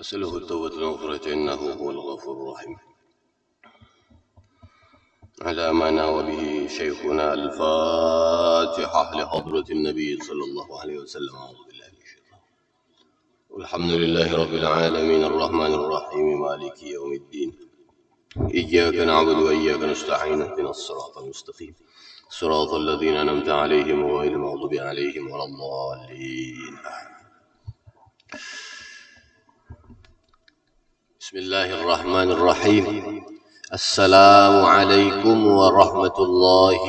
نسأله التوبة والمغفرة إنه هو الغفور الرحيم. على ما نوى به شيخنا الفاتحة لحضرة النبي صلى الله عليه وسلم. أعوذ بالله من الشيطان. والحمد لله رب العالمين الرحمن الرحيم مالك يوم الدين. إياك نعبد وإياك نستعين اهدنا الصراط المستقيم صراط الذين أنعمت عليهم غير المغضوب عليهم ولا الضالين. بسم الله الرحمن الرحيم. السلام عليكم ورحمة الله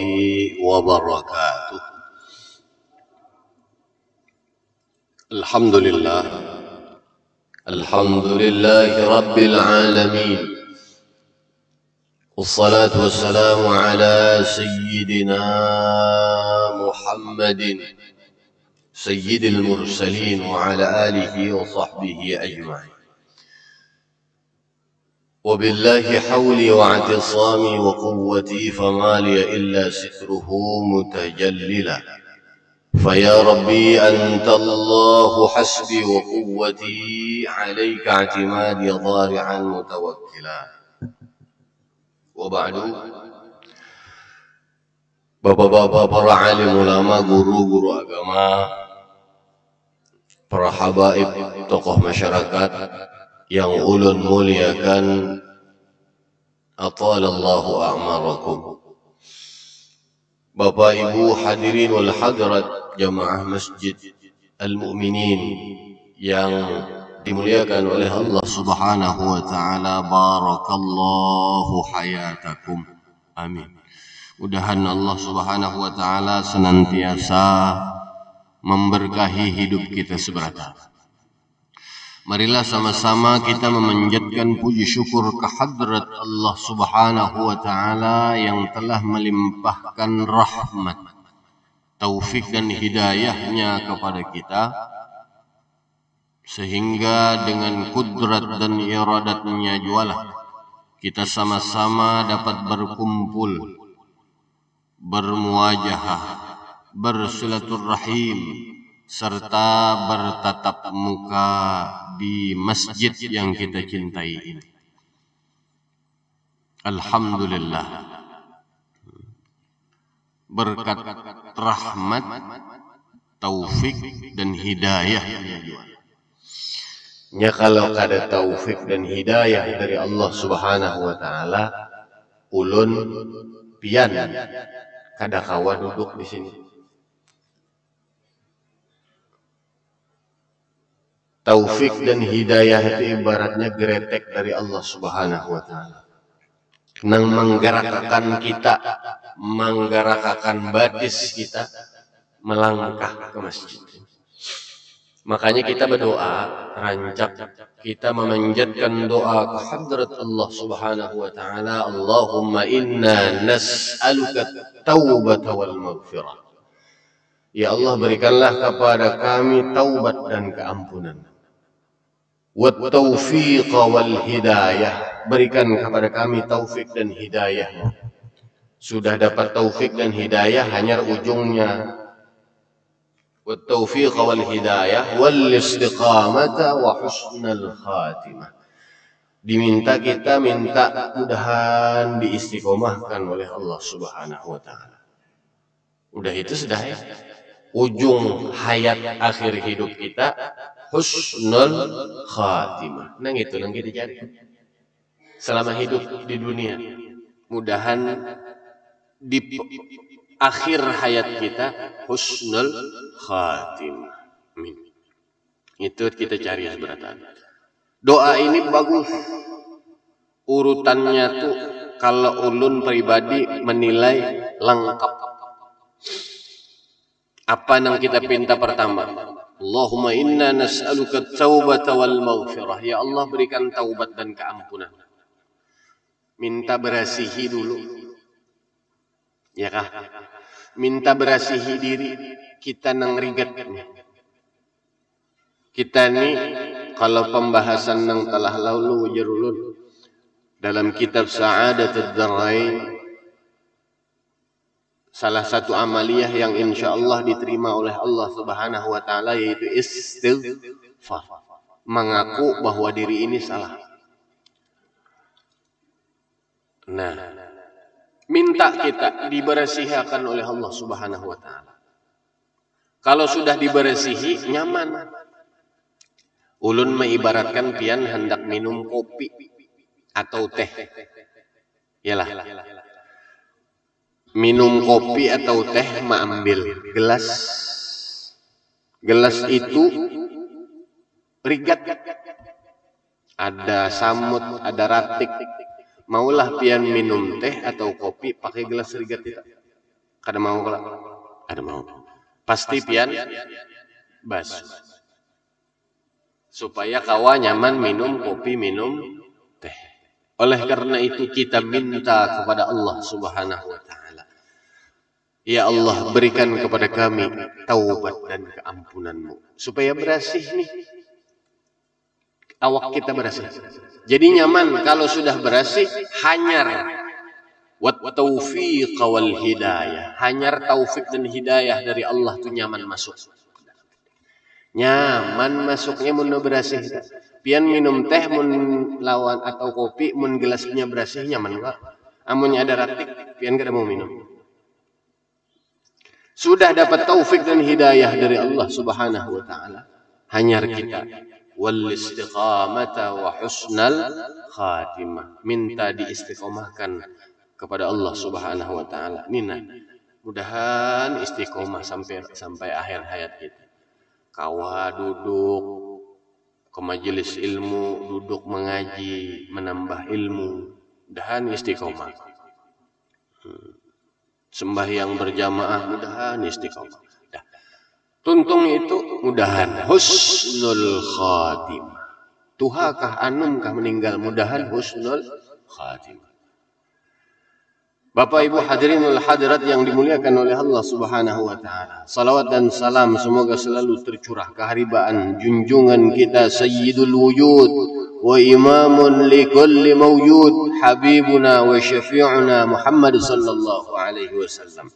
وبركاته. الحمد لله رب العالمين، والصلاة والسلام على سيدنا محمد سيد المرسلين وعلى آله وصحبه أجمعين. وبالله حولي واعتصامي وقوتي فما لي إلا ستره متجللا. فيا ربي أنت الله حسبي وقوتي عليك اعتمادي ضارعا متوكلا. وبعد، bapak-bapak, para alim ulama, guru-guru agama, para habaib, tokoh masyarakat yang ulun muliakan, atalallahu a'marakum. Bapak Ibu hadirin wal hadirat jamaah Masjid Al-Mu'minin yang dimuliakan oleh Allah Subhanahu wa taala, barakallahu hayatakum. Amin. Mudahan Allah Subhanahu wa taala senantiasa memberkahi hidup kita seberata. Marilah sama-sama kita memanjatkan puji syukur kehadrat Allah Subhanahu wa taala yang telah melimpahkan rahmat, taufik dan hidayahnya kepada kita, sehingga dengan kudrat dan iradatnya jualah kita sama-sama dapat berkumpul, bermuajahah, bersilaturrahim, serta bertatap muka di masjid yang kita cintai ini. Alhamdulillah, berkat rahmat, taufik dan hidayah. Ya, kalau ada taufik dan hidayah dari Allah Subhanahu wa taala, ulun pian kada kawa duduk di sini. Taufik dan hidayah itu ibaratnya gretek dari Allah Subhanahu wa taala. Nang menggerakkan kita, menggerakkan batis kita melangkah ke masjid. Makanya kita berdoa, rancak kita memanjatkan doa ke hadrat Allah Subhanahu wa taala, Allahumma inna nas'aluka taubata wal maghfirah. Ya Allah, berikanlah kepada kami taubat dan keampunan. Wat taufiq wal hidayah, berikan kepada kami taufik dan hidayah. Sudah dapat taufik dan hidayah, hanya ujungnya wat taufiq wal hidayah wal istiqamata wa husnal khatimah. Diminta kita minta mudahan diistiqomahkan oleh Allah Subhanahu wa taala. Udah itu sudah ya. Ujung hayat akhir hidup kita husnul khatimah. Nang itu nang kita cari selama hidup di dunia. Mudahan di akhir hayat kita husnul khatimah. Amin. Itu kita cari seberatan. Doa ini bagus. Urutannya tuh kalau ulun pribadi menilai lengkap. Apa yang kita pinta pertama? Allahumma inna nas'aluka taubata wal maghfirah. Ya Allah, berikan taubat dan keampunan. Minta berasihi dulu. Ya kah? Minta berasihi diri kita nang rigatnya. Kita ni kalau pembahasan nang telah lalu jerulun dalam kitab Sa'adatud Darain, salah satu amaliyah yang insya Allah diterima oleh Allah Subhanahu wa taala yaitu istighfar. mengaku bahwa diri ini salah. Nah, minta kita dibersihakan oleh Allah Subhanahu wa taala. Kalau sudah dibersihi, nyaman. Ulun mengibaratkan pian hendak minum kopi atau teh. Yalah. Minum kopi atau teh mengambil gelas. Gelas itu rigat. Ada samut, ada ratik. Maulah pian minum teh atau kopi pakai gelas rigat itu. Kada mau kalau? Ada mau. Pasti pian basuh. Supaya kawa nyaman minum kopi, minum teh. Oleh karena itu kita minta kepada Allah Subhanahu wa taala. Ya Allah, berikan kepada kami taubat dan keampunan-Mu supaya bersih nih awak kita bersih. Jadi nyaman kalau sudah bersih, hanyar wat taufiq wal hidayah. Hanyar taufik dan hidayah dari Allah tuh nyaman masuk. Nyaman masuknya mun bersih. Pian minum teh mun lawan atau kopi mun gelasnya bersih nyaman enggak? Amunnya ada ratik, pian kada mau minum. Sudah dapat taufik dan hidayah dari Allah Subhanahu wa taala. Hanyar kita wal istiqamata wa husnal khatimah. Minta diistiqomahkan kepada Allah Subhanahu wa taala. Nina, mudahan istiqomah sampai akhir hayat kita. Kawa duduk ke majelis ilmu, duduk mengaji, menambah ilmu, mudahan istiqomah. Sembahyang berjamaah, mudahan istiqomah. Dah. Tuntung itu mudahan husnul khatimah. Tuhakah anumkah meninggal, mudahan husnul khatimah. Bapak Ibu hadirinul hadirat yang dimuliakan oleh Allah Subhanahu wa taala. Salawat dan salam semoga selalu tercurah keharibaan junjungan kita Sayyidul Wujud wa imamun li kulli mawjud habibuna wa syafi'una Muhammad sallallahu alaihi wasallam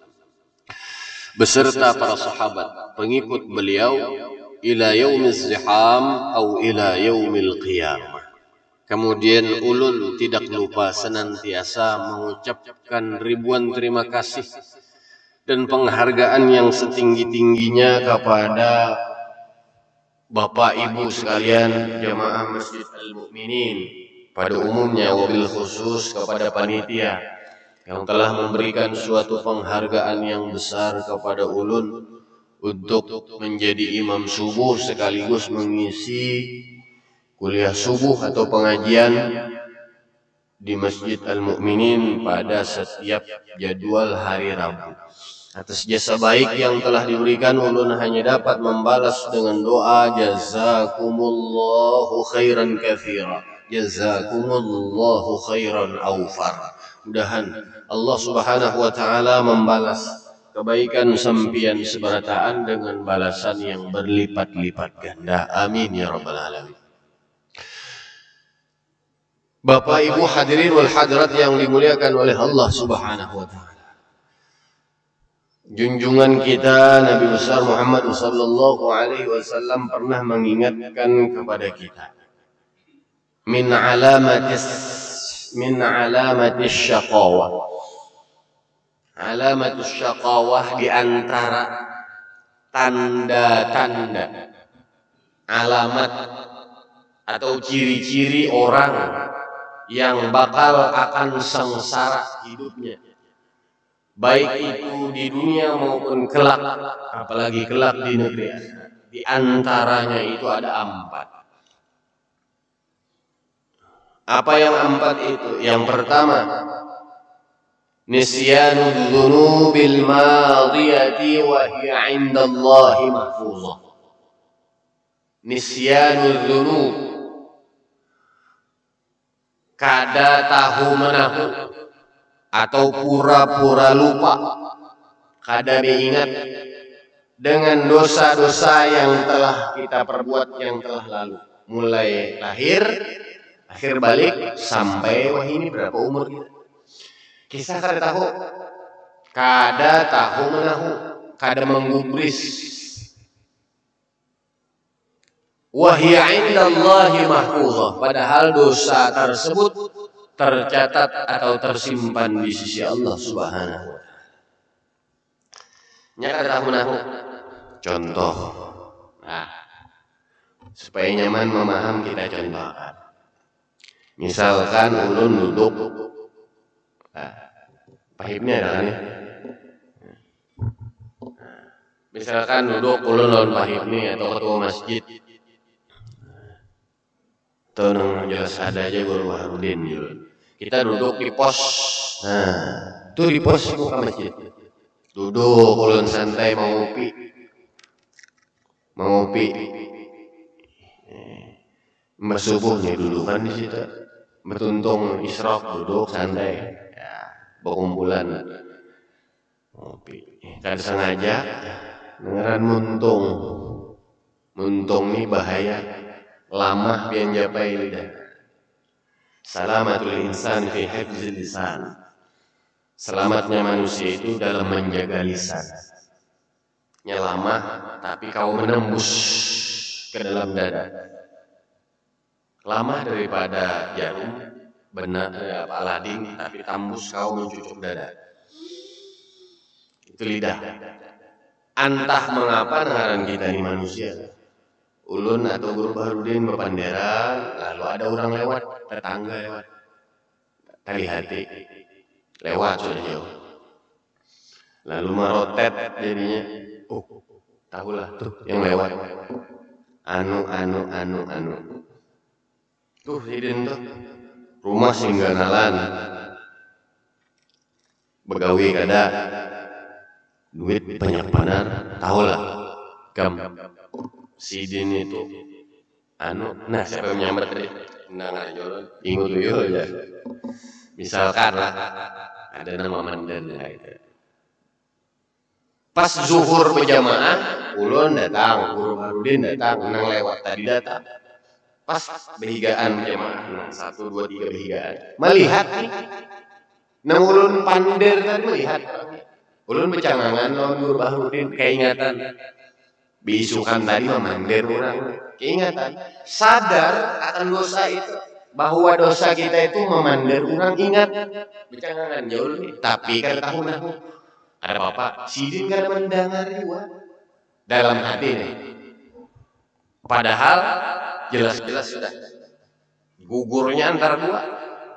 beserta para sahabat pengikut beliau ila yaumiz ziham atau ila yaumil qiyamah. Kemudian ulun tidak lupa senantiasa mengucapkan ribuan terima kasih dan penghargaan yang setinggi-tingginya kepada Bapak Ibu sekalian jamaah Masjid Al-Mu'minin pada umumnya, wabil khusus kepada panitia yang telah memberikan suatu penghargaan yang besar kepada ulun untuk menjadi imam subuh sekaligus mengisi kuliah subuh atau pengajian di Masjid Al-Mu'minin pada setiap jadwal hari Rabu. Atas jasa baik yang telah diberikan, ulun hanya dapat membalas dengan doa jazakumullahu khairan katsira, jazakumullahu khairan awfar. Mudahan Allah Subhanahu wa taala membalas kebaikan sampian seberataan dengan balasan yang berlipat-lipat ganda. Amin ya rabbal alamin. Bapak Ibu hadirin wal hadirat yang dimuliakan oleh Allah Subhanahu wa taala. Junjungan kita Nabi besar Muhammad sallallahu alaihi wasallam pernah mengingatkan kepada kita min alamatis syaqawah. Alamatus syaqawah di antara tanda-tanda alamat atau ciri-ciri orang yang bakal akan sengsara hidupnya, baik itu di dunia maupun kelak, apalagi kelak di negeri akhirat. Di antaranya itu ada 4. Apa yang 4 itu? Yang pertama, nisyanu dzunubil madiyati wa hiya 'indallahi mahfuzah. Nisyanu dzunub, kada tahu menahu atau pura-pura lupa, kada mengingat dengan dosa-dosa yang telah kita perbuat yang telah lalu, mulai lahir, akhir balik sampai wah ini berapa umur kita. Kisah kada tahu menahu, kada menggubris. wa hiya 'indallahi mahfuzah, padahal dosa tersebut tercatat atau tersimpan di sisi Allah Subhanahu wa taala. Nya kada tahu contoh. Nah, supaya nyaman memaham kita contohkan. Misalkan ulun duduk, pahibnya adalah nih. Misalkan duduk ulun lawan pahib nih atau ketua masjid. Tuh nang jelas ada aja Guru Harudin gitu. Kita duduk di pos. Nah, tuh di pos muka masjid. Duduk ulun santai mau ngopi. Mbak subuh nih duduk kan di situ. Bertuntung isrok duduk santai. Ya, berkumpulan ngopi. Kada sengaja dengeran muntung. Muntung nih bahaya. Lama pian japai lidah. Salamatul insan fi hifzil lisan. Selamatnya manusia itu dalam menjaga lisan. Nya lama tapi kau menembus ke dalam dada. Lama daripada jarum benar Aladin tapi tembus kau mencucuk dada. Itu lidah. Entah mengapa dengaran kita ini manusia. Ulun atau Guru Baharudin berpanderan, lalu ada orang lewat, tetangga lewat. Tali hati, lewat sudah jauh. Lalu merotet jadinya, tahulah tuh yang lewat. Anu. Tuh hidin tuh, rumah singganalan. Begawi kada, duit banyak benar, tahulah. Gam. Sidin itu nah siapa yang menyambat tadi? Nah jualan ingu tuyul ya. Misalkan lah ada nama mandan gitu. Pas zuhur berjamaah, ulun datang, Guru Harudin datang, nang lewat tadi datang. Pas behigaan berjamaah, 1, 2, 3 behigaan. Melihat nih, nang ulun pander tadi melihat. Ulun bercangangan lawan Guru Harudin, keingatan. Bisukan tadi memandir orang, keingatan, sadar akan dosa itu, bahwa dosa kita itu memandir orang, ingat, bercangangan jauh nih, tapi kada tahu nahu, ada apa? Sidin kada mendengar juga, dalam hati nih, padahal jelas-jelas sudah, gugurnya antara dua,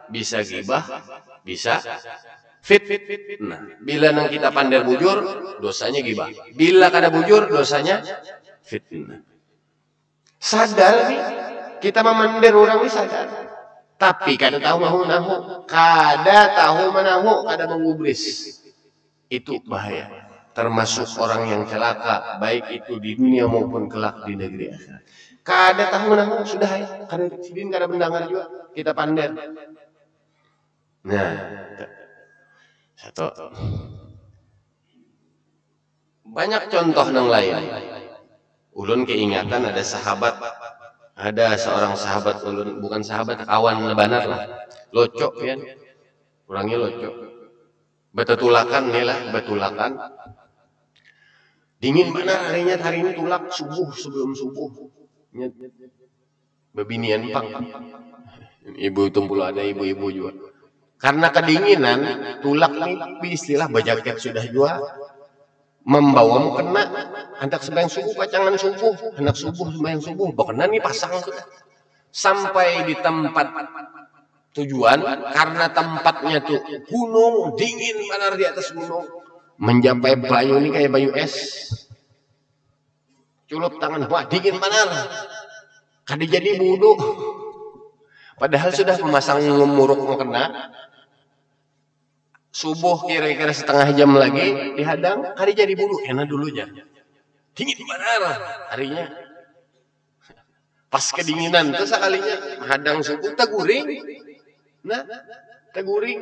bisa gibah, bisa nah, bila nang kita pandai bujur, dosanya gibah. Bila kada bujur, dosanya fitnah. Sadar nih, kita memandir orang ini sadar. Tapi kada tahu nahu, kada tahu manahu, kada mengubris. Itu bahaya. Termasuk orang yang celaka, baik itu di dunia maupun kelak di negeri akhirat. Kada tahu manahu, sudah ya. Kada mendengar juga, kita pandai. Nah, satu. Banyak contoh yang lain. Ulun keingatan ada seorang sahabat ulun, bukan sahabat, kawan lebanar lah. Locok kan. Orangnya locok. Betulakan nih lah, betulakan. Dingin mana hari ini tulak subuh sebelum subuh. Bebinian pang. Ibu tumpul ada ibu-ibu juga. Karena kedinginan, tulak nih istilah bajaket sudah juga membawamu kena hendak sembahyang subuh, pacangan subuh, hendak subuh sembahyang subuh, bakena nih pasang sudah. Sampai di tempat tujuan, karena tempatnya tuh gunung, dingin benar di atas gunung, mencapai bayu ini kayak bayu es, culup tangan, wah dingin benar, kada jadi wudhu. Padahal sudah memasang muruk mau kena. Subuh kira-kira setengah jam lagi dihadang, hari jadi bulu, enak dulu aja. Dingin benar harinya. Pas kedinginan itu sekalinya hadang subuh teguring. Nah, teguring.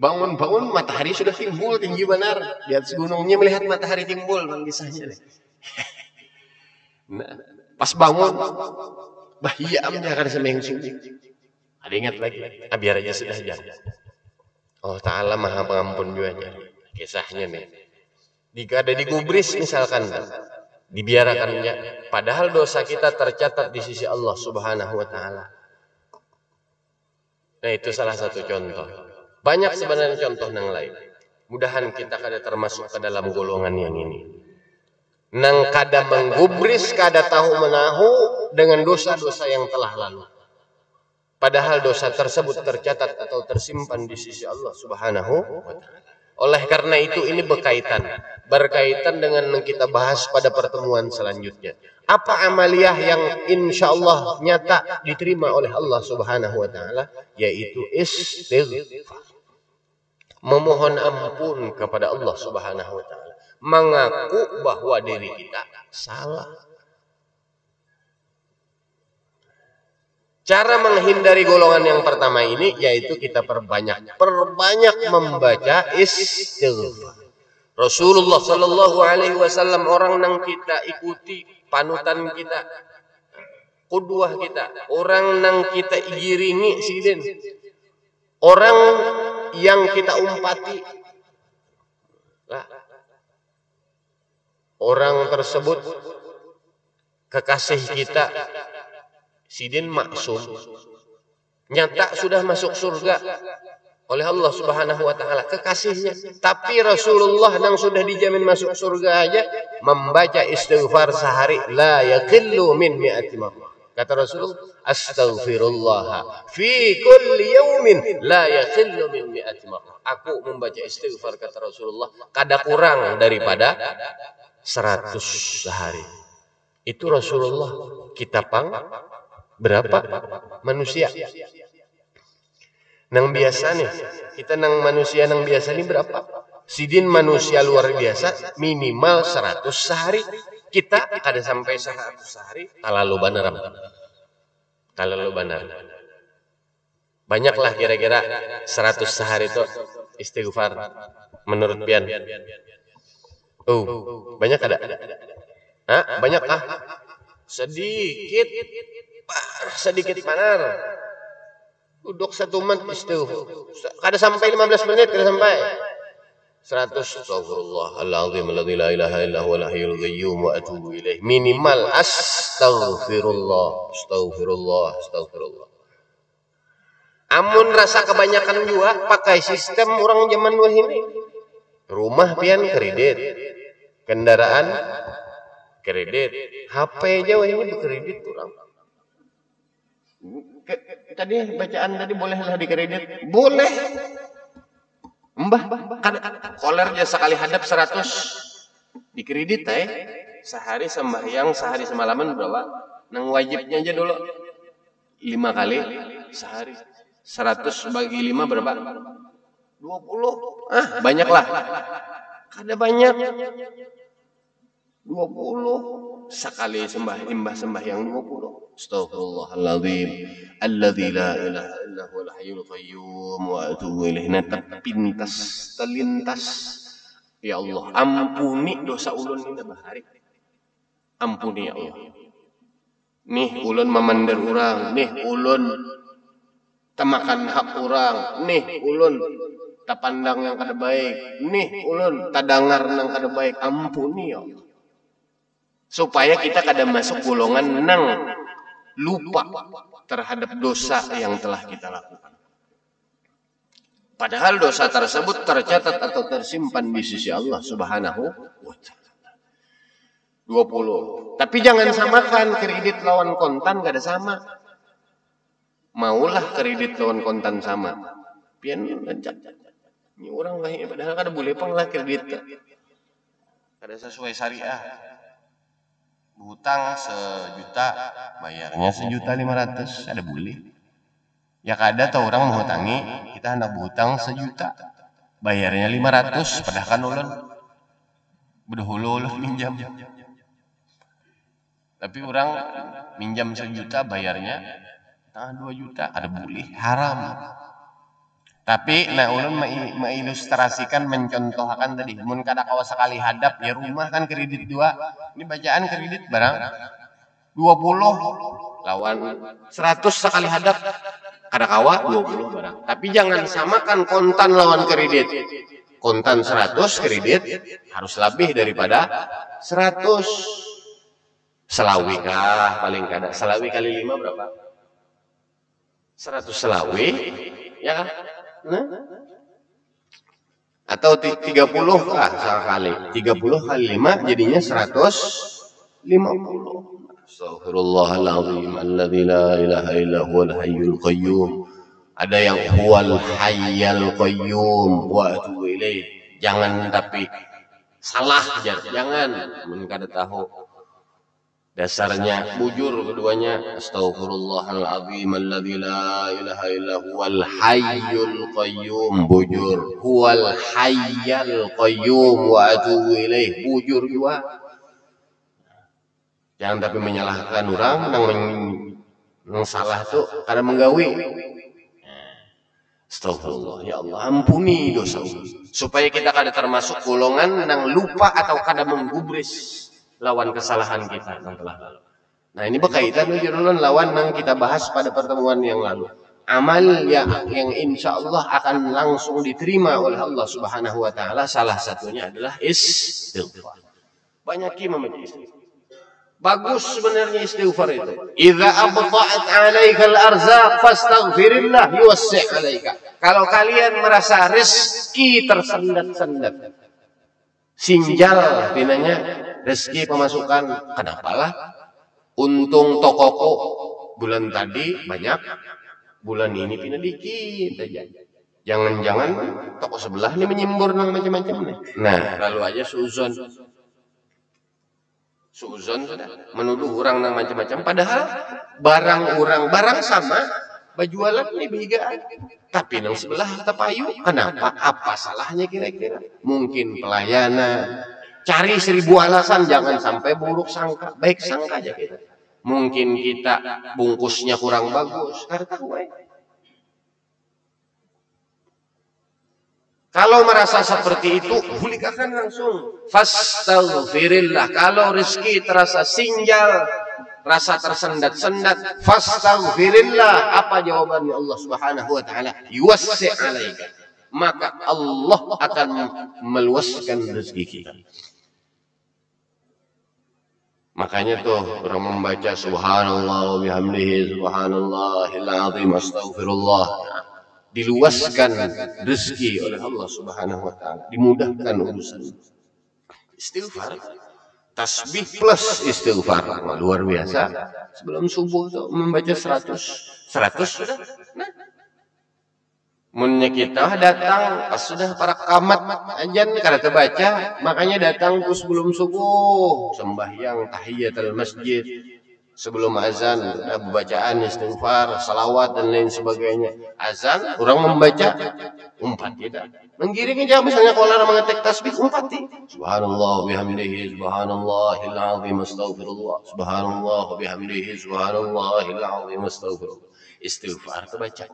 Bangun-bangun matahari sudah timbul tinggi benar. Di atas gunungnya melihat matahari timbul, bang kisahnya. Nah, pas bangun bahiam dia kada sembahyang subuh. Ada ingat lagi, biar aja sudah jam. Oh Ta'ala maha pengampun juga kisahnya nih. Jika ada digubris misalkan, dibiarkannya, padahal dosa kita tercatat di sisi Allah Subhanahu wa taala. Nah, itu salah satu contoh. Banyak sebenarnya contoh yang lain. Mudahan kita kada termasuk ke dalam golongan yang ini. Nang kada menggubris, kada tahu menahu dengan dosa-dosa yang telah lalu. Padahal dosa tersebut tercatat atau tersimpan di sisi Allah Subhanahu wa taala. Oleh karena itu ini berkaitan dengan yang kita bahas pada pertemuan selanjutnya. Apa amaliyah yang insya Allah nyata diterima oleh Allah Subhanahu wa taala, yaitu istighfar. Memohon ampun kepada Allah Subhanahu wa taala, mengaku bahwa diri kita salah. Cara menghindari golongan yang pertama ini yaitu kita perbanyak membaca istighfar. Rasulullah Shallallahu Alaihi Wasallam orang yang kita ikuti, panutan kita, qudwah kita, orang yang kita iringi sidin, orang yang kita umpati. Orang tersebut kekasih kita, sidin maksum, nyata sudah masuk surga oleh Allah Subhanahu wa taala, kekasihnya. Tapi Rasulullah yang sudah dijamin masuk surga aja membaca istighfar sehari la yaqillu min mi'ati marrah. Kata Rasulullah, astaghfirullah fi kulli yaumin la yaqillu min mi'ati marrah. Aku membaca istighfar, kata Rasulullah, kada kurang daripada 100 sehari. Itu Rasulullah. Kita berapa manusia nang biasa nih, kita nang manusia nang biasa nih berapa? Sidin manusia luar biasa minimal 100 sehari. Kita kada sampai 100 sehari, talalu benar. Banyaklah kira-kira 100 sehari itu istighfar menurut pian. Oh, banyak ada? Hah? Banyak ah? Sedikit panar. Duduk satu menit istighfar. Kada sampai 15 menit, kada sampai. 100 Astaghfirullahaladzim alladzi la ilaha illa huwal hayyul qayyum wa atubu ilaih. Minimal astaghfirullah. Amun rasa kebanyakan juga pakai sistem orang zaman wah ini. Rumah pian kredit, kendaraan kredit, HP aja wah ini berkredit orang. Tadi bacaan tadi bolehlah dikredit, boleh. Mbah, kan koler aja sekali hadap 100 dikredit sehari sembahyang sehari semalaman berapa? Nang wajibnya aja dulu 5 kali sehari. 100 bagi 5 berapa? 20. Ah, banyaklah. Kada banyak. 20 sekali sembahyang 20. Astaghfirullahaladzim alladzi la ilaha illa huwal hayyul qayyum wa atubu ilaih. Terlintas ya Allah, ampuni dosa ulun ini bahari. Ampuni ya Allah. Nih ulun memandar urang, nih ulun temakan hak urang, nih ulun tapandang yang kada baik, nih ulun tadangar yang kada baik. Ampuni ya Allah. Supaya kita kada masuk golongan nang lupa terhadap dosa yang telah kita lakukan. Padahal dosa tersebut tercatat atau tersimpan di sisi Allah Subhanahu wa taala. 20. Tapi jangan samakan kredit lawan kontan, gak ada sama. Maulah kredit lawan kontan sama. Pian lanjut. Ini orang lain padahal kada boleh pang lah kredit. Kada sesuai syariah. Hutang 1 juta, bayarnya 1.500.000, ada boleh. Ya kada tau orang menghutangi, kita hendak berhutang 1 juta, bayarnya 500, padahal kan ulun berdahulu minjam. Tapi orang minjam 1 juta, bayarnya 2 juta, ada boleh, haram. Tapi nah ulun mengilustrasikan, mencontohkan tadi, mun kada kawa sekali hadap ya rumah kan kredit 2. Ini bacaan kredit barang 20 lawan 100 sekali hadap kada kawa 20 barang. Tapi jangan samakan kontan lawan kredit. Kontan 100, kredit harus lebih daripada 100. Selawi kah paling kada? Selawi kali 5 berapa? 100 selawi, ya kan? Nah, atau 30 sekali. 30 kali 5 jadinya 150. Astaghfirullahaladzim alladzi la ilaha illa huwal hayyul qayyum. Ada yang huwal hayyul qayyum wa atubu ilaih. Jangan tapi salah aja, jangan mun kada tahu. Dasarnya bujur keduanya. Astaghfirullahaladzim alladzi la ilaha illa huwal hayyul qayyum, bujur. Huwal hayyul qayyum wa atubu ilaih, bujur juga. Jangan tapi menyalahkan orang nang salah tuh kada menggawi. Astagfirullah, ya Allah ampuni dosa supaya kita kada termasuk golongan nang lupa atau kada menggubris lawan kesalahan kita yang telah lalu. Nah ini berkaitan dengan lawan yang kita bahas pada pertemuan yang lalu. Amal yang insya Allah akan langsung diterima oleh Allah Subhanahu Wa Taala, salah satunya adalah istighfar. Banyakin membaca istighfar. Bagus sebenarnya istighfar itu. Idza abta'at 'alaika al-arzaq fastaghfirillah yuwassi' 'alaika. Kalau kalian merasa rezeki tersendat-sendat, sinjal pinanya rezeki pemasukan, kenapalah untung tokoku bulan tadi banyak, bulan ini pindah dikit aja. Jangan-jangan toko sebelah ini menyimbur macam-macam nih. Nah, lalu aja suzon sudah menuduh orang nang macam-macam, padahal barang sama bajualan nih bigaan, tapi nang sebelah tepayu. Kenapa? Apa salahnya kira-kira? Mungkin pelayanan. Cari 1000 alasan, jangan sampai buruk sangka, baik sangka aja kita. Mungkin kita bungkusnya kurang bagus, kada tahu. Kalau merasa seperti itu, hulikakan langsung. Fastaghfirillah. Kalau rezeki terasa sinjal, rasa tersendat-sendat, fastaghfirillah. Apa jawabannya Allah Subhanahu Wa Taala? Yuwassi' 'alaika. Maka Allah akan meluaskan rezeki kita. Makanya tuh orang membaca subhanallah wa bihamdihi subhanallahil azim astaghfirullah, diluaskan rezeki oleh Allah Subhanahu Wa Taala, dimudahkan urusan. Istighfar, tasbih plus istighfar, luar biasa. Sebelum subuh tuh membaca 100 sudah. Nah, munnya kita datang pas sudah para kamat ajan kada terbaca, makanya datang tuh sebelum subuh sembahyang tahiyatul masjid. Sebelum azan ada bacaan istighfar, salawat dan lain sebagainya. Azan orang membaca umpat kita. Menggiring aja misalnya kalau orang mengetik tasbih umpati. Subhanallah bihamdihi subhanallahil azim astaghfirullah. Subhanallah bihamdihi subhanallahil azim astaghfirullah. Istighfar terbaca.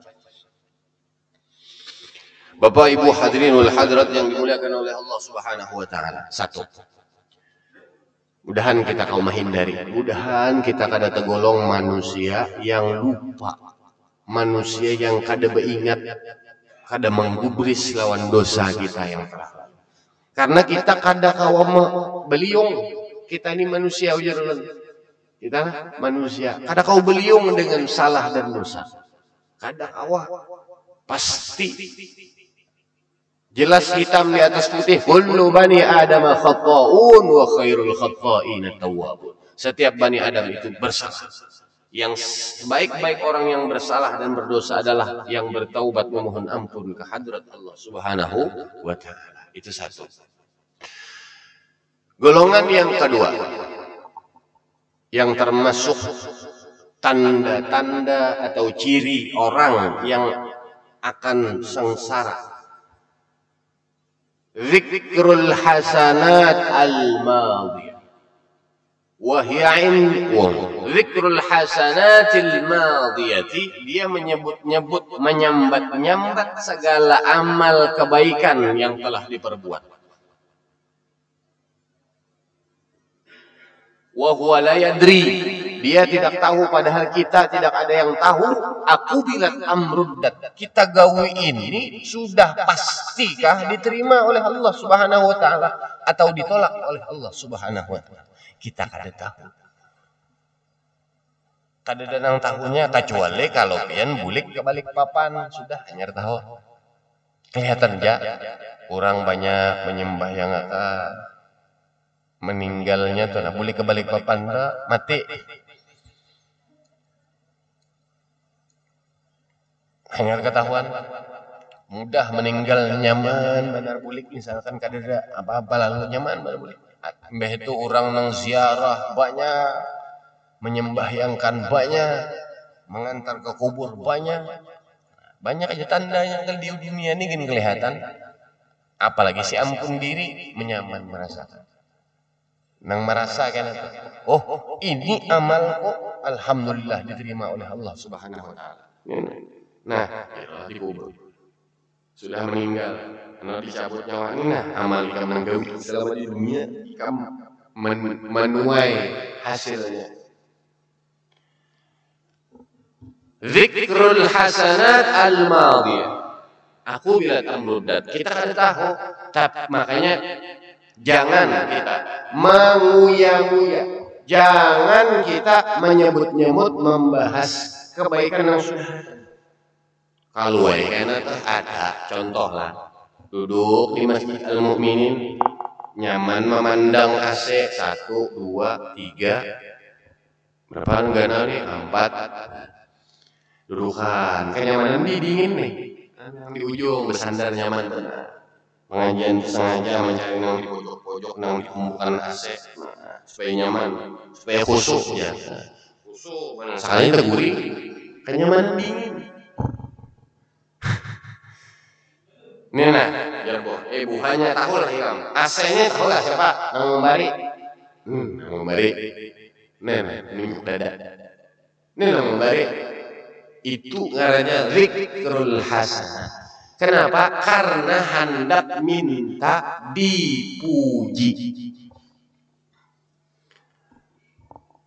Bapak Ibu hadirin wal hadirat yang dimuliakan oleh Allah Subhanahu Wa Taala. Satu, mudahan kita kau menghindari, mudahan kita kada tergolong manusia yang lupa, manusia yang kada beingat, kada menggubris lawan dosa kita yang telah lalu. Karena kita kada kau beliung, kita ini manusia ujar kita manusia, kada kau beliung dengan salah dan dosa, kada kau pasti. Jelas hitam di atas putih, kullu bani Adam khata'un wa khairul khata'in at-tawwabun. Setiap bani Adam itu bersalah. Yang baik-baik orang yang bersalah dan berdosa adalah yang bertaubat memohon ampun ke hadrat Allah Subhanahu wa Ta'ala. Itu satu. Golongan yang kedua, yang termasuk tanda-tanda atau ciri orang yang akan sengsara, zikrul hasanat al-madiyah zikrul hasanatil madiyati, dia menyebut-nyebut, menyambat-nyambat segala amal kebaikan yang telah diperbuat. Wa huwa la yadri, dia tidak tahu, padahal kita tidak ada yang tahu. Aku bilang amruddat, kita gawi ini sudah pastikah diterima oleh Allah Subhanahu Wa Taala atau ditolak oleh Allah Subhanahu Wa Taala? Kita kada tahu. kada nang tahunya kecuali kalau pian bulik ke balik papan sudah hanya tahu kelihatan aja orang banyak menyembah yang akan meninggalnya tuh nah bulik ke balik papan tuh mati hanya ketahuan mudah meninggal nyaman benar bulik misalkan kada apa-apa lalu nyaman benar bulik mbah itu orang nang ziarah banyak menyembahyangkan banyak, mengantar ke kubur banyak aja tandanya kalau di dunia ini gini kelihatan. Apalagi si ampun diri menyaman merasakan. Nang merasakan itu. Oh, ini amalku alhamdulillah diterima oleh Allah Subhanahu wa taala. Nah, di kubur. Sudah meninggal, karena dicabut nyawanya, nah amal ikam nang gawi selama di dunia ikam menuai hasilnya. Zikrul hasanat al-madiyah. Aku bila tamrudat. Kita kada tahu. Tapi makanya jangan kita menguya-nguya. Jangan kita menyebut-nyebut membahas kebaikan yang sudah ada. Kalau kebaikan ada contoh lah. Duduk di Masjid Al-Mu'minin nyaman memandang AC 1, 2, 3. Berapa enggak nih? 4. Dudukan, kenyamanan di dingin nih, di ujung bersandar nyaman benar. Pengajian sengaja mencari nang di pojok-pojok, nang di pembukaan AC, supaya nyaman, supaya khusyuk ya. Khusyuk, benar. Sekali teguri, kenyamanan dingin. Ini nah, biar boh, bukannya tahu lah ikam, AC-nya tahu lah siapa, nang membari, nang membari, ini dada, ini nang membari. Itu ngarannya zikrul hasanah. Kenapa? Karena hendak minta dipuji.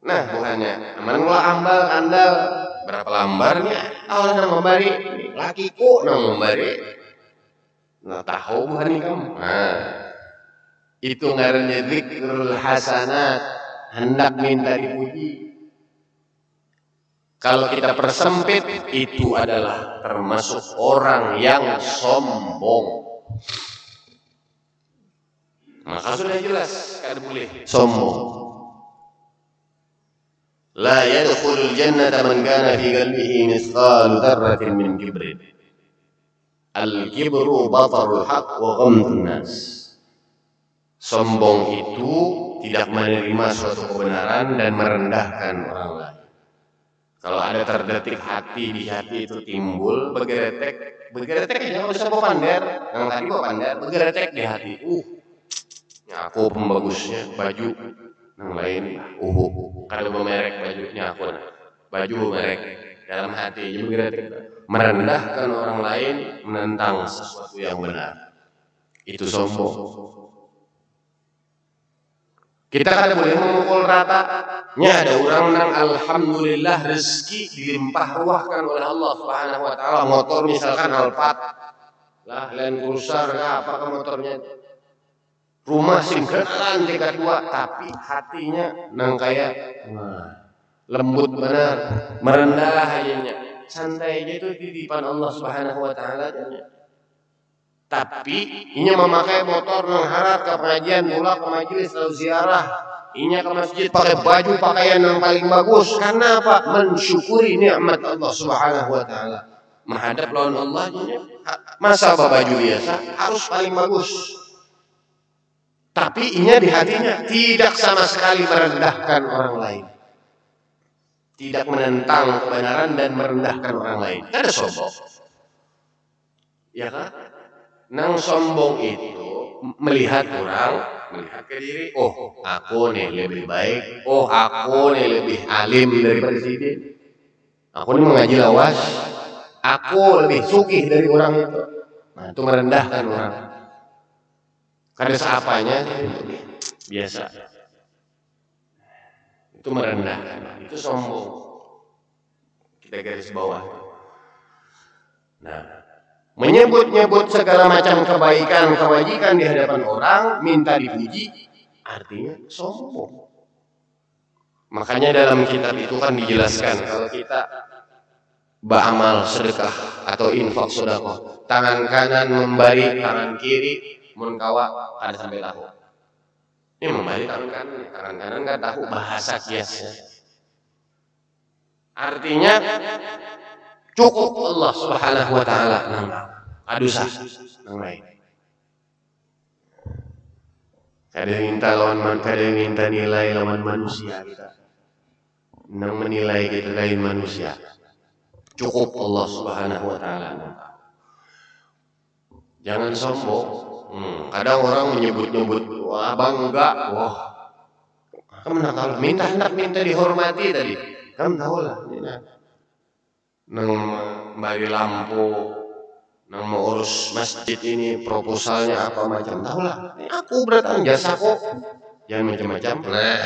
Nah, bukannya amanullah ambal andal berapa lambarnya? Allah nang memberi, lakiku nang memberi. Nah, tahu bukan kamu. Nah, itu ngarannya zikrul hasanat, hendak minta dipuji. Kalau kita persempit, itu adalah termasuk orang yang sombong. Maka sudah jelas, kada boleh sombong. La yadkhulul jannata man kana fi qalbihi mithqalu dzarratin min kibrin. Al-kibru batarul haqq wa ghamtun nas. Sombong itu tidak menerima suatu kebenaran dan merendahkan orang lain. Kalau ada terdetik hati di hati itu timbul bergeretek jangan bisa pander, yang tadi pander bergeretek di hati. Aku pembagusnya baju, yang lain kalau bermerek bajunya aku baju merek dalam hati jadi bergeretek, merendahkan orang lain, menentang sesuatu yang benar. Itu sombong. Kita kada boleh memukul rata. Ada orang nang alhamdulillah rezeki dilimpah ruahkan oleh Allah Subhanahu wa taala. Motor misalkan Alphard. Lah Land Cruiser apa ke motornya? Rumah singketan tingkat 2 tapi hatinya nang kaya lembut benar, merendah hatinya. Santai aja itu titipan Allah Subhanahu wa taala. Tapi inya memakai motor nang harap ke pengajian, mula ke majelis lalu ziarah. Inya ke masjid pakai baju pakaian yang paling bagus. Karena apa? Mensyukuri nikmat Allah Subhanahu wa taala. Menghadap lawan Allah masa baju biasa harus paling bagus. Tapi inya di hatinya tidak sama sekali merendahkan orang lain. Tidak menentang kebenaran dan merendahkan orang lain. Ada sombong. Ya kan? Nang sombong itu melihat orang, melihat ke diri, aku nih lebih baik, aku nih lebih alim dari presiden, aku nih mengaji lawas, aku lebih sukih dari orang itu. Nah, itu merendahkan orang. Kada seapanya, biasa. Itu merendahkan, itu sombong. Kita garis bawah. Nah, menyebut-nyebut segala macam kebaikan, kewajiban di hadapan orang, minta dipuji, artinya sombong. Makanya dalam kitab itu kan dijelaskan kalau kita beramal sedekah atau infak sedekah, tangan kanan memberi, tangan kiri munkawa kada sampai tahu. Ini memberi tangan kanan kan tahu bahasa kiasnya. Artinya cukup Allah Subhanahu wa taala nang adusa nang lain. Kada minta nilai lawan manusia kita. Nang menilai kita lain manusia. Cukup Allah Subhanahu wa taala. Jangan sombong. Kadang orang menyebut-nyebut, wah bangga, wah. Kamu nak minta dihormati tadi. Kamu tahu lah. Nang bagi lampu, nang mau urus masjid ini proposalnya apa macam, tahu lah. Aku bertanggung jasa kok. Jangan macam-macam. Nah,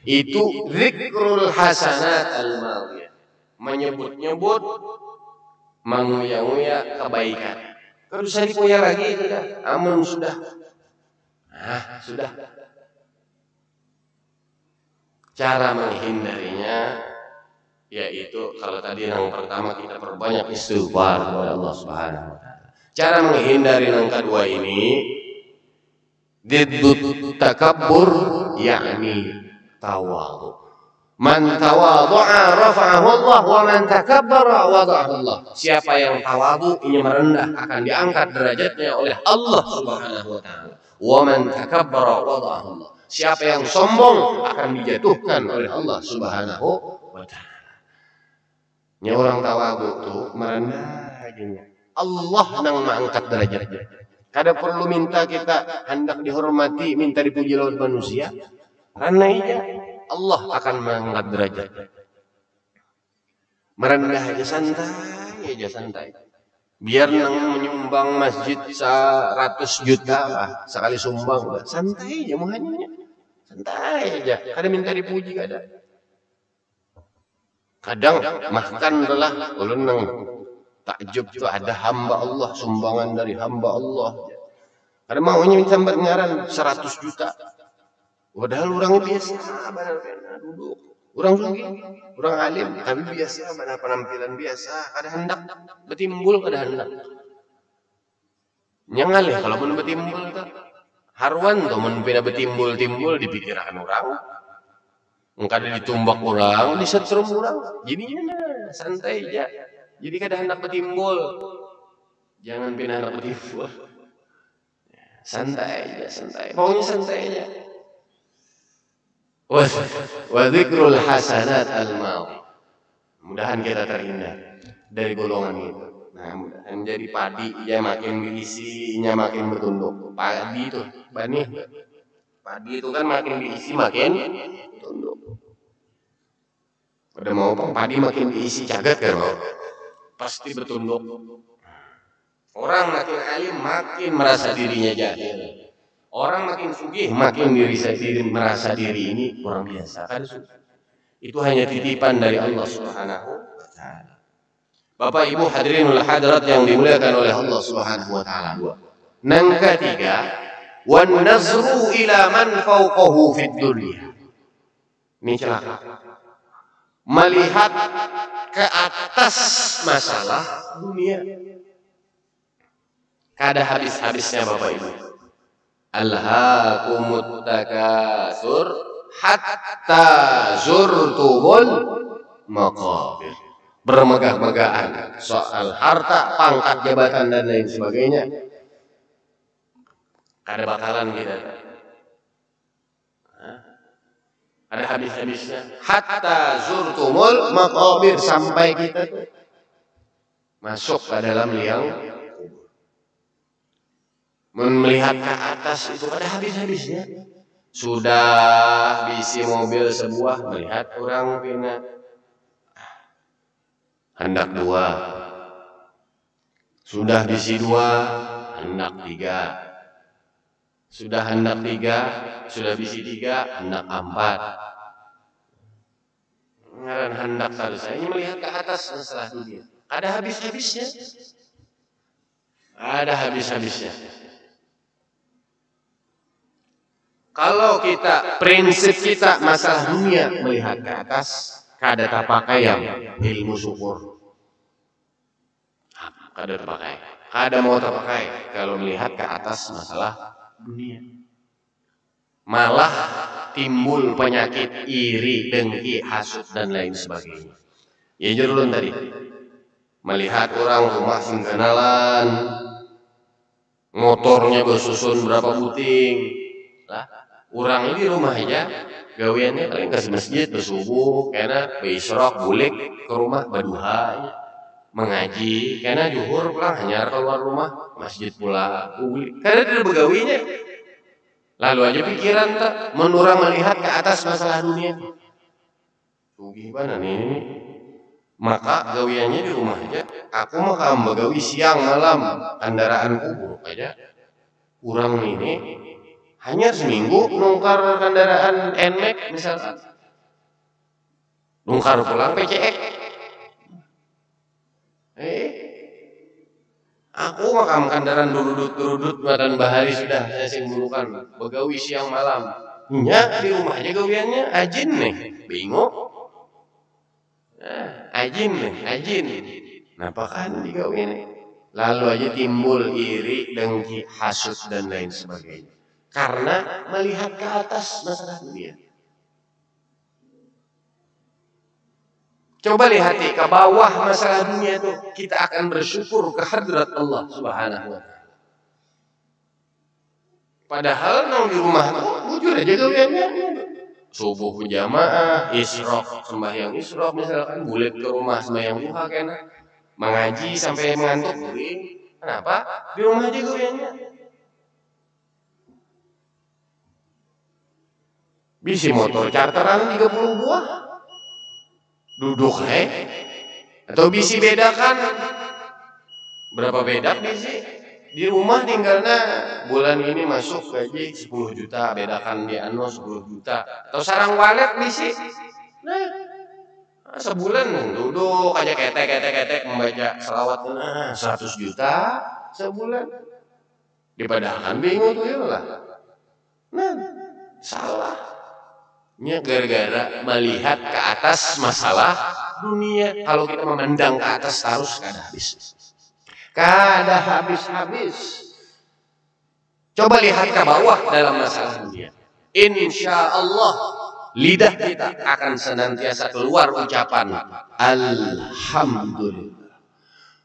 itu zikrul hasanat al-madiyah. Menyebut-nyebut, menguya-nguya kebaikan. Kalau bisa dikuya lagi, sudah. Aman sudah. Sudah. Cara menghindarinya, yaitu kalau tadi yang pertama kita perbanyak istighfar kepada Allah Subhanahu wa taala. Cara menghindari yang kedua ini, diddut takabbur, yakni tawadhu. Man tawadhu'a rafa'ahu Allah wa man takabbara wada'ahu Allah. Siapa yang tawadhu, ini merendah, akan diangkat derajatnya oleh Allah Subhanahu wa taala. Wa man takabbara wada'ahu Allah. Siapa yang sombong akan dijatuhkan oleh Allah Subhanahu wa taala. Ini orang tawadhu itu merendah aja. Allah nang mengangkat derajatnya. Kada perlu minta kita hendak dihormati, minta dipuji oleh manusia. Karena iya Allah akan mengangkat derajat. Merendah aja santai. Biar nang menyumbang masjid 100 juta lah, sekali sumbang, santai aja muhanya. Santai aja, kada minta dipuji kada. Kadang makan adalah ulun nang takjub tu ada hamba Allah, sumbangan dari hamba Allah. Kada maunya minta ngaran 100 juta. Padahal orang biasa, benar-benar duduk. Orang sugih, orang alim, tapi biasa, benar penampilan biasa. Kada hendak betimbul, kada hendak. Nyangalih kalau mun betimbul tu, haruan tu mun pina betimbul-timbul dipikirkan orang. Kada ditumbak orang, disetrum orang. Jadinya santai aja. Jadi kada hendak betimbul. Jangan pina hendak betimbul. Santai aja, santai. Pokoknya santai aja. Wa dzikrul hasanat al-madhi. Mudahan kita terhindar dari golongan itu. Nah, mudahan jadi padi ya makin diisi, nya makin bertunduk. Padi itu, benih. Padi itu kan makin diisi makin bertunduk. Pada mau padi makin diisi cagat kan mau. Pasti bertunduk. Orang makin alim makin merasa dirinya jahil. Orang makin sugih, makin merasa diri ini kurang biasa. Itu hanya titipan dari Allah Subhanahu wa taala. Bapak Ibu hadirinul hadirat yang dimuliakan oleh Allah Subhanahu wa taala. Nang ketiga, wan nazru ila man fawqahu fid dunya. Ini celaka. Melihat ke atas masalah dunia. Kada habis-habisnya Bapak Ibu. Alhaakumut takasur hatta zurtumul maqabir. Bermegah-megahan soal harta, pangkat, jabatan dan lain sebagainya. Kada bakalan kita. Ada habis-habisnya. Hatta zurtumul maqabir, sampai kita masuk ke dalam liang. Melihat ke atas itu ada habis-habisnya. Sudah bisi mobil sebuah, melihat orang pina hendak 2. Sudah bisi 2, hendak 3. Sudah hendak 3, sudah bisi 3, hendak 4. Ngaran hendak selesai, ini melihat ke atas masalah dunia. Ada habis-habisnya. Ada habis-habisnya. Kalau kita prinsip kita masalah dunia melihat ke atas, kada tapakayam ilmu syukur. Kada terpakai, kada mau terpakai kalau melihat ke atas masalah dunia. Malah timbul penyakit iri, dengki, hasud dan lain sebagainya. Ya jurulun tadi. Melihat orang rumah singkenalan, motornya bersusun berapa puting. Lah, orang ini rumah aja gaweannya paling ke masjid bersubuh, karena beisrok bulik ke rumah baduha mengaji, karena juhur pulang hanya keluar rumah masjid pula bulik. Karena tidak begawinya. Lalu aja pikiran tak menurang melihat ke atas masalah dunia. Gimana nih? Maka gawiannya di rumah aja. Aku mah kamu begawi siang malam kendaraan kubur aja. Kurang ini hanya seminggu nungkar kendaraan NMAX misalkan. Nungkar pulang PCX. Aku makam kendaraan durudut makan bahari sudah saya simpulkan begawi siang malam. Nya di rumah aja gawiannya ajin nih, bingung. Ajin nih, ajin. Napa kan digawi nih? Lalu aja timbul iri, dengki, hasud dan lain sebagainya. Karena melihat ke atas masalah dunia. Coba lihat ke bawah masalah dunia itu, kita akan bersyukur ke hadrat Allah Subhanahu wa taala. Padahal nang di rumah itu bujur aja gawiannya. Subuh berjamaah, isyraq sembahyang isyraq misalkan, bulet ke rumah sembahyang duha kena, mengaji sampai mengantuk guring. Kenapa? Di rumah aja gawiannya. Bisi motor charteran 30 buah. Duduk atau bisi bedakan berapa bedak bisi di rumah tinggalnya bulan ini masuk gaji 10 juta bedakan di ano 10 juta atau sarang walet bisi sebulan duduk aja ketek membaca selawat 100 juta sebulan dipadakan bingung tuh ya lah. Salahnya gara-gara melihat ke atas masalah dunia. Kalau kita memandang ke atas terus kada habis. Coba lihat ke bawah dalam masalah dunia. Insya Allah lidah kita akan senantiasa keluar ucapan Alhamdulillah.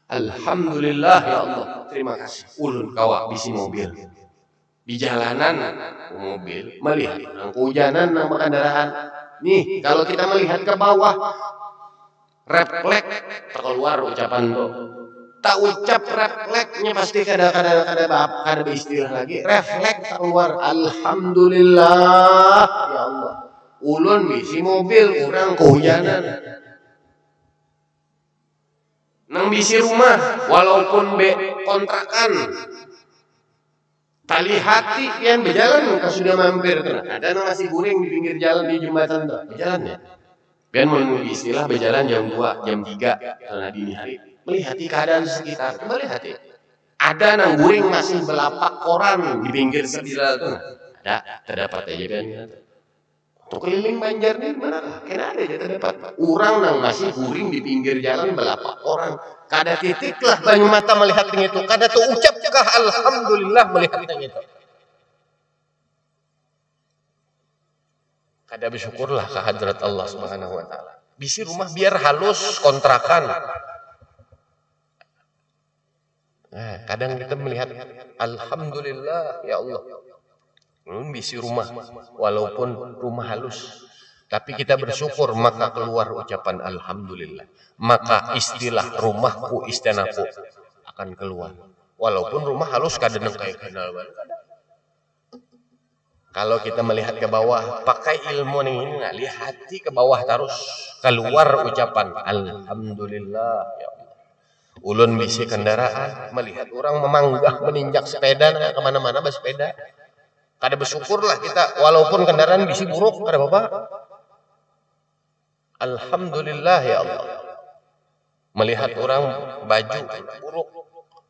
Alhamdulillah ya Allah. Terima kasih. Ulun kawa bisi mobil. Di jalanan mobil melihat kehujanan nama kendaraan. Nih kalau kita melihat ke bawah refleks terkeluar ucapan tuh. Tak ucap refleksnya pasti kada istilah lagi. Refleks keluar Alhamdulillah ya Allah. Ulun bisi mobil orang kehujanan. Nang bisi rumah walaupun kontrakan. Tali hati yang berjalan muka sudah mampir. Ada nasi goreng di pinggir jalan di jembatan tuh. Berjalan ya. Biar menunggu istilah berjalan jam 2, jam 3 karena dini hari. Melihati keadaan sekitar. Coba lihat ya. Ada nang goreng masih belapak koran di pinggir sebelah tuh. Ada, terdapat aja kan. Tuh keliling Banjar nih mana? Kena ada aja terdapat. Orang nang masih goreng di pinggir jalan belapak koran. Kada titik lah banyu mata melihat yang itu. Kada tuh ucap juga Alhamdulillah melihat yang itu. Kada bersyukurlah ke hadrat Allah Subhanahu wa taala. Bisi rumah biar halus kontrakan. Nah, kadang kita melihat Alhamdulillah ya Allah. Bisi rumah walaupun rumah halus. Tapi kita bersyukur maka keluar ucapan Alhamdulillah. Maka istilah rumahku istanaku akan keluar. Walaupun rumah halus kadang kayak kenal banget. Kalau kita melihat ke bawah, pakai ilmu ini, lihat ke bawah terus keluar ucapan Alhamdulillah ya Allah. Ulun bisi kendaraan, melihat orang memanggah meninjak sepeda kemana-mana bersepeda. Kada bersyukurlah kita walaupun kendaraan bisi buruk, kada apa-apa. Alhamdulillah ya Allah. Melihat orang baju buruk,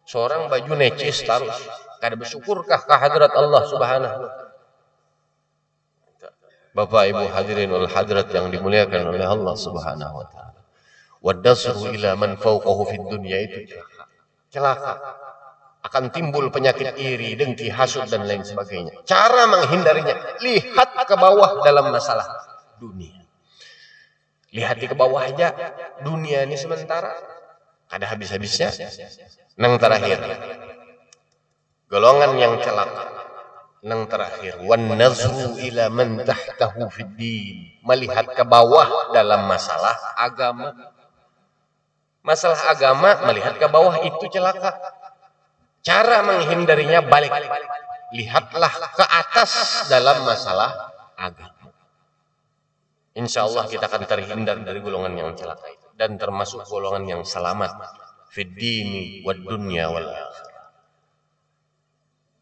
seorang baju necis terus. Kada bersyukurkah ke hadrat Allah Subhanahu wa taala? Bapak Ibu hadirin wal hadirat yang dimuliakan oleh Allah Subhanahu wa taala. Wadasru ila man fawqahu fid dunya, itu celaka. Akan timbul penyakit iri, dengki, hasud dan lain sebagainya. Cara menghindarinya, lihat ke bawah dalam masalah dunia. Lihat ke bawah aja, dunia ini sementara, ada habis-habisnya. Nang terakhir, golongan yang celaka. Nang terakhir, wan nazru ila man tahtahu fid din, melihat ke bawah dalam masalah agama. Masalah agama, melihat ke bawah itu celaka. Cara menghindarinya balik. Lihatlah ke atas dalam masalah agama. Insya Allah kita akan terhindar dari golongan yang celaka itu, dan termasuk golongan yang selamat fid dini wad dunya wal akhirah.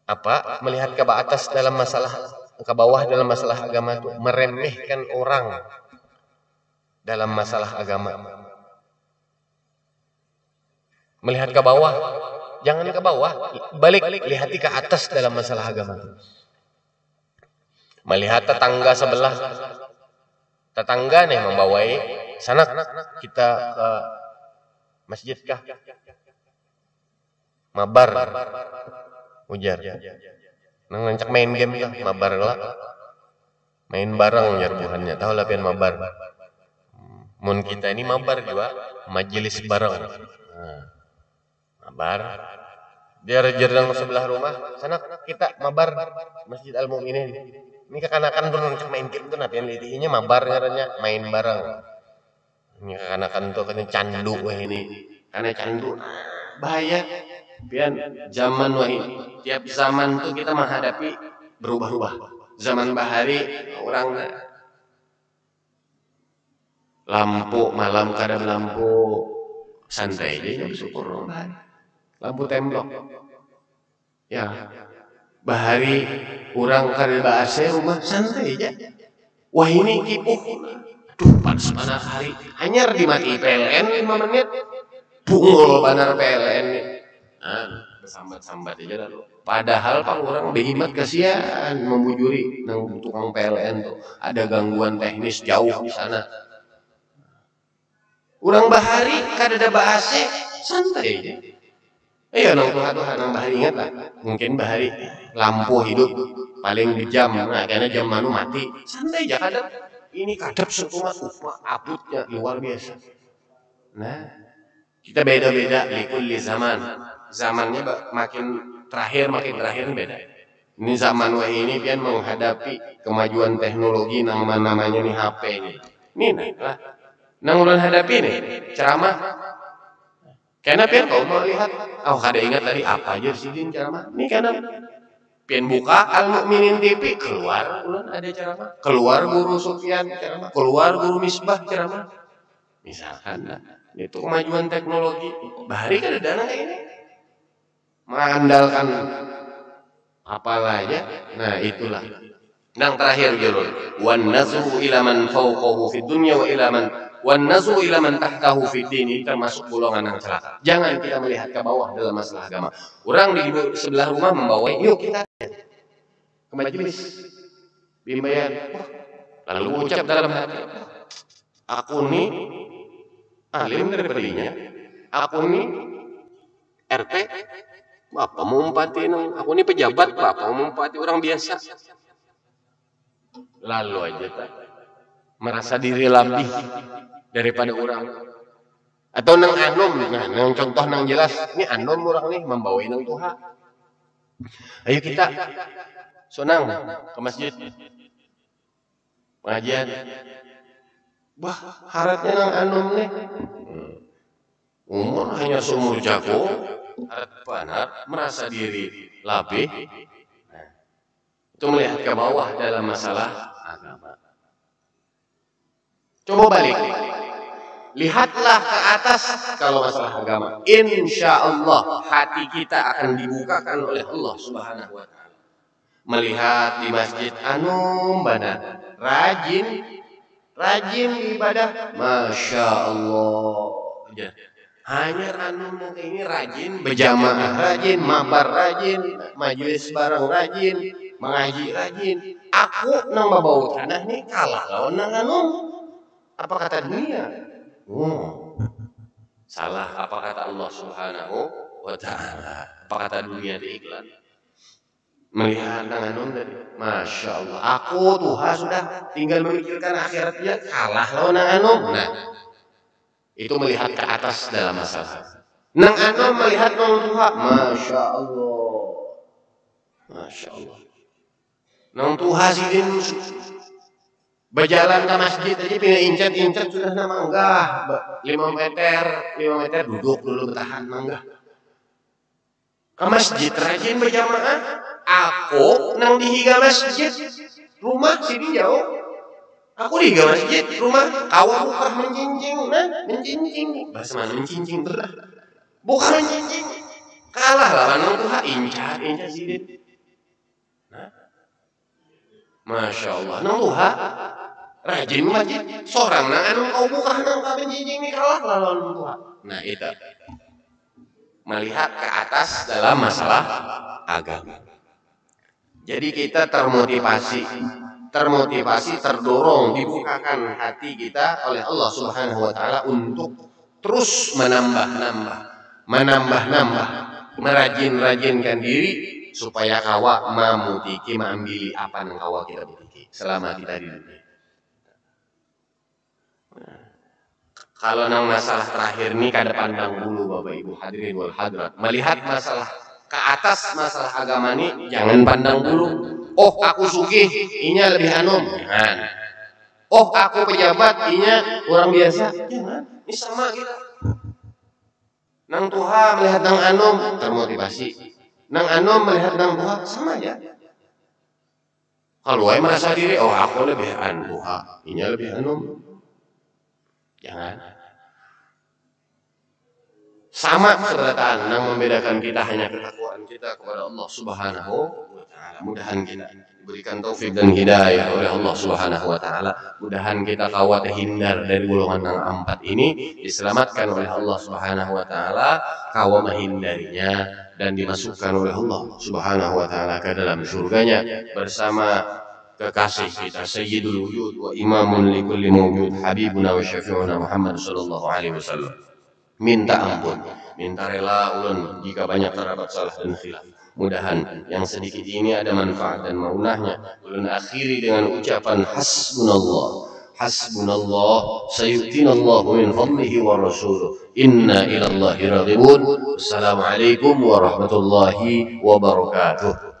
Apa? Melihat ke atas dalam masalah, ke bawah dalam masalah agama itu meremehkan orang dalam masalah agama. Melihat ke bawah, jangan ke bawah, balik, lihat ke atas dalam masalah agama. Melihat tetangga sebelah, tetangga nih membawai sana kita ke masjid kah? Mabar. Ujar, nang ngancak main game kah? Mabar lah, main bareng ujar buhannya. Tahu lah pian mabar. Mun kita ini mabar juga, majelis bareng. Mabar. Dia jerdang sebelah rumah, sana kita mabar Masjid Al Mu'minin. Ini kekanakan tuh ngancak main game tuh, napian litinya mabar ngarannya, main bareng. Ini kekanakan tuh kan candu wah ini, karena candu bahaya. Pian zaman wahid, tiap zaman tuh kita menghadapi berubah-ubah. Zaman bahari orang lampu malam kadang lampu santai aja bersyukur bahari. Lampu tembok. Ya. Bahari orang kadang AC rumah santai aja. Wah ini kipuh. Aduh panas mana hari. Hanyar dimati PLN 5 menit. Bungul banar PLN. Sambat-sambat aja lalu. Padahal pak orang behimat kasihan membujuri nang tukang PLN tuh. Ada gangguan teknis jauh di sana. Orang bahari kadada bahasa santai aja. Ayo nang Tuhan nang bahari ingat lah. Mungkin bahari lampu hidup paling di jam, nah karena jam manu mati. Santai aja kadang. Ini kadap sekumat abutnya luar biasa. Nah, kita beda-beda likulli zaman. Zamannya makin terakhir beda. Ini zaman wah ini pian menghadapi kemajuan teknologi nang namanya nih HP ini. Ini nah, nang ulun hadapi nih ceramah. Karena pian kau mau lihat, kada ingat tadi apa aja sih ceramah. Ini karena pian buka Al Mu'minin TV keluar ulun ada ceramah. Keluar guru Sufyan ceramah, keluar guru Misbah ceramah. Misalkan nah, itu kemajuan teknologi. Bahari kan ada dana kayak ini. Mengandalkan apalah aja. Nah itulah. Yang terakhir jurul. Wan nazru ila man fawqahu fid dunya wa ila man wan nazru ila man tahtahu fid din, termasuk golongan yang celaka. Jangan kita melihat ke bawah dalam masalah agama. Orang di sebelah rumah membawa, yuk kita ke majelis bimbayan. Lalu ucap dalam hati, aku nih alim dari berinya, aku nih RT, bapak mau umpati aku ini pejabat, bapak mau umpati orang biasa. Lalu aja tak merasa diri lebih daripada orang. Atau nang anom, nah nang contoh nang jelas, ini anom orang nih membawain nang Tuhan. Ayo kita sonang ke masjid pengajian. Wah, haratnya nang anom nih. Umur hanya seumur jago, harat panar, merasa diri lebih. Nah, itu melihat ke bawah dalam masalah agama. Coba balik. Lihatlah ke atas kalau masalah agama. Insya Allah hati kita akan dibukakan oleh Allah Subhanahu wa Ta'ala. Melihat di masjid anum bana rajin ibadah, masya Allah. Hanya anum nanti ini rajin berjamaah, rajin mabar, rajin majelis bareng, rajin mengaji rajin. Aku nang babawa tanah nih kalah lawan nang anu. Apa kata dunia? Salah apa kata Allah Subhanahu wa Ta'ala? Apa kata dunia di iklan? Melihat nang anu tadi, masya Allah. Aku Tuhan sudah tinggal memikirkan akhirat dia kalah lawan nang anu. Nah, itu melihat ke atas dalam masalah. Nang anu melihat nang Tuhan, masya Allah, masya Allah. Nang Tuhan sidin berjalan ke masjid aja pindah incat sudah nama enggak 5 meter duduk dulu bertahan enggak. Ke masjid rajin berjamaah. Aku nang dihiga masjid rumah sini jauh. Aku dihiga masjid rumah kawan bukan menjinjing menjinjing bahasa mana menjinjing belah bukan menjinjing kalah lawan nang Tuhan incat sidin. Masya Allah, nang Tuhan rajin masjid seorang nang anu kau bukan nang menjinjing nih kalah lawan Tuhan. Nah itu melihat ke atas dalam masalah agama. Jadi kita termotivasi, terdorong, dibukakan hati kita oleh Allah Subhanahu wa Ta'ala untuk terus menambah, merajinkan diri supaya kawa mamutiki maambili apa yang kawa kita butiki selama kita di dunia. Kalau nang masalah terakhir nih kada pandang dulu Bapak Ibu hadirin wal hadrat, melihat masalah ke atas masalah agama ini jangan pandang dulu. Oh aku sugih, inya lebih anum. Jangan. Oh aku pejabat, inya orang biasa. Jangan. Ini sama kita. Nang Tuhan melihat nang anum termotivasi. Nang anum melihat nang Tuhan sama aja. Kalau saya merasa diri, oh aku lebih anu Tuhan, inya lebih anum. Jangan. Sama keberadaan yang membedakan kita hanya ketakwaan kita kepada Allah Subhanahu wa Ta'ala. Mudahan kita diberikan taufik dan hidayah oleh Allah Subhanahu wa Ta'ala. Mudahan kita kawat terhindar dari golongan yang 4 ini, diselamatkan oleh Allah Subhanahu wa Ta'ala, kawa menghindarinya dan dimasukkan oleh Allah Subhanahu wa Ta'ala ke dalam surganya bersama kekasih kita Sayyidul Wujud wa imamun likulli mawjud habibuna wa syafi'una Muhammad sallallahu alaihi wasallam. Minta ampun, minta rela ulun jika banyak terdapat salah dan khilaf. Mudahan yang sedikit ini ada manfaat dan maunahnya. Ulun akhiri dengan ucapan hasbunallah, hasbunallah, sayu'tinallahu min fadlihi wa rasuluh. Inna ilallahi raghibun. Assalamualaikum warahmatullahi wabarakatuh.